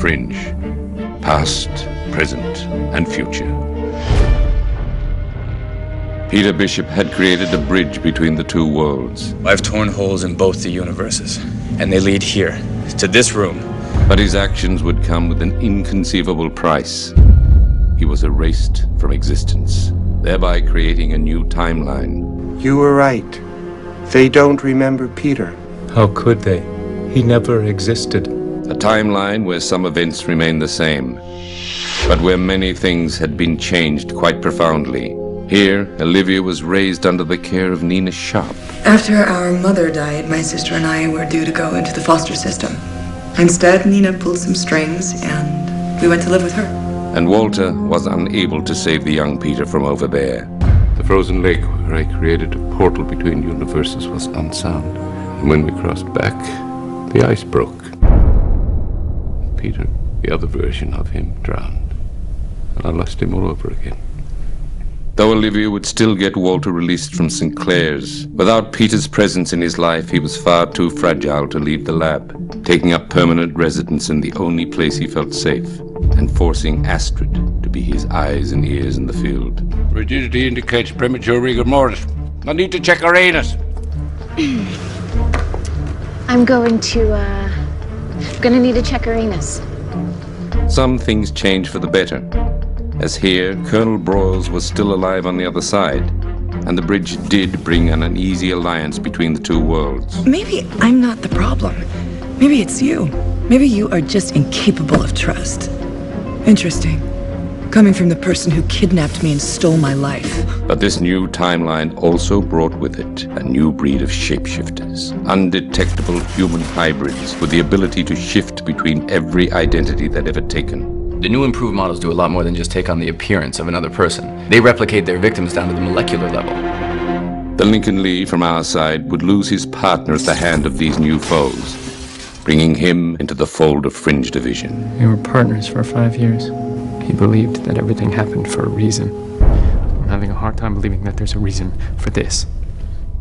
Fringe. Past, present, and future. Peter Bishop had created a bridge between the two worlds. I've torn holes in both the universes, and they lead here, to this room. But his actions would come with an inconceivable price. He was erased from existence, thereby creating a new timeline. You were right. They don't remember Peter. How could they? He never existed. A timeline where some events remain the same, but where many things had been changed quite profoundly. Here, Olivia was raised under the care of Nina Sharp. After our mother died, my sister and I were due to go into the foster system. Instead, Nina pulled some strings and we went to live with her. And Walter was unable to save the young Peter from over there. The frozen lake where I created a portal between universes was unsound. And when we crossed back, the ice broke. Peter, the other version of him, drowned. And I lost him all over again. Though Olivia would still get Walter released from St. Clair's, without Peter's presence in his life, he was far too fragile to leave the lab, taking up permanent residence in the only place he felt safe, and forcing Astrid to be his eyes and ears in the field. Rigidity indicates premature rigor mortis. I need to check her anus. I'm gonna need to check her anus. Some things changed for the better, as here, Colonel Broyles was still alive on the other side, and the bridge did bring an uneasy alliance between the two worlds. Maybe I'm not the problem. Maybe it's you. Maybe you are just incapable of trust. Interesting. Coming from the person who kidnapped me and stole my life. But this new timeline also brought with it a new breed of shapeshifters, undetectable human hybrids with the ability to shift between every identity they'd ever taken. The new improved models do a lot more than just take on the appearance of another person. They replicate their victims down to the molecular level. The Lincoln Lee from our side would lose his partner at the hand of these new foes, bringing him into the fold of Fringe Division. We were partners for 5 years. He believed that everything happened for a reason. I'm having a hard time believing that there's a reason for this.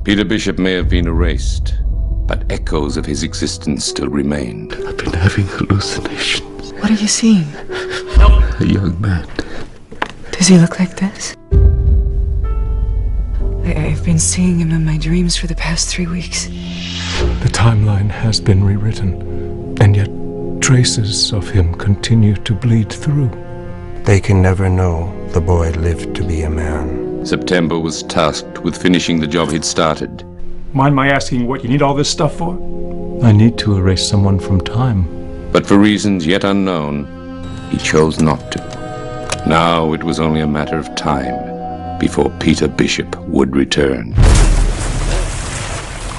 Peter Bishop may have been erased, but echoes of his existence still remained. I've been having hallucinations. What are you seeing? A young man. Does he look like this? I've been seeing him in my dreams for the past 3 weeks. The timeline has been rewritten, and yet traces of him continue to bleed through. They can never know the boy lived to be a man. September was tasked with finishing the job he'd started. Mind my asking what you need all this stuff for? I need to erase someone from time. But for reasons yet unknown, he chose not to. Now it was only a matter of time before Peter Bishop would return.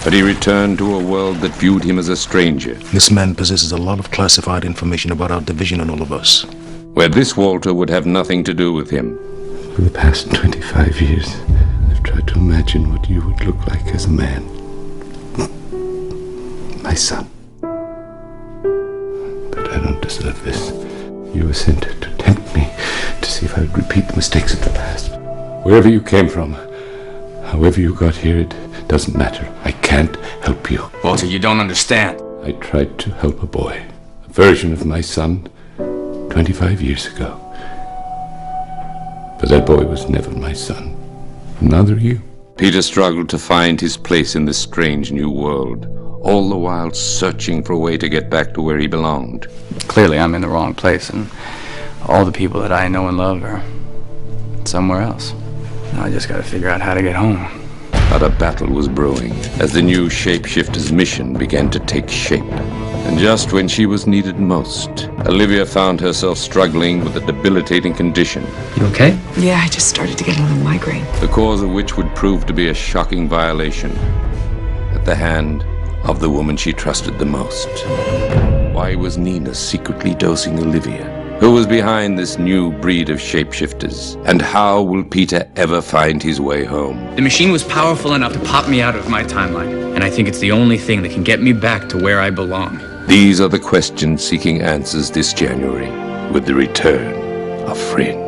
But he returned to a world that viewed him as a stranger. This man possesses a lot of classified information about our division and all of us. Where this Walter would have nothing to do with him. For the past 25 years, I've tried to imagine what you would look like as a man. My son. But I don't deserve this. You were sent to tempt me, to see if I would repeat the mistakes of the past. Wherever you came from, however you got here, it doesn't matter. I can't help you. Walter, you don't understand. I tried to help a boy, a version of my son, 25 years ago. But that boy was never my son. Neither you. Peter struggled to find his place in this strange new world, all the while searching for a way to get back to where he belonged. Clearly, I'm in the wrong place, and all the people that I know and love are somewhere else. Now I just gotta figure out how to get home. But a battle was brewing as the new shapeshifter's mission began to take shape. And just when she was needed most, Olivia found herself struggling with a debilitating condition. You okay? Yeah, I just started to get a little migraine. The cause of which would prove to be a shocking violation at the hand of the woman she trusted the most. Why was Nina secretly dosing Olivia? Who was behind this new breed of shapeshifters? And how will Peter ever find his way home? The machine was powerful enough to pop me out of my timeline, and I think it's the only thing that can get me back to where I belong. These are the questions seeking answers this January with the return of Fringe.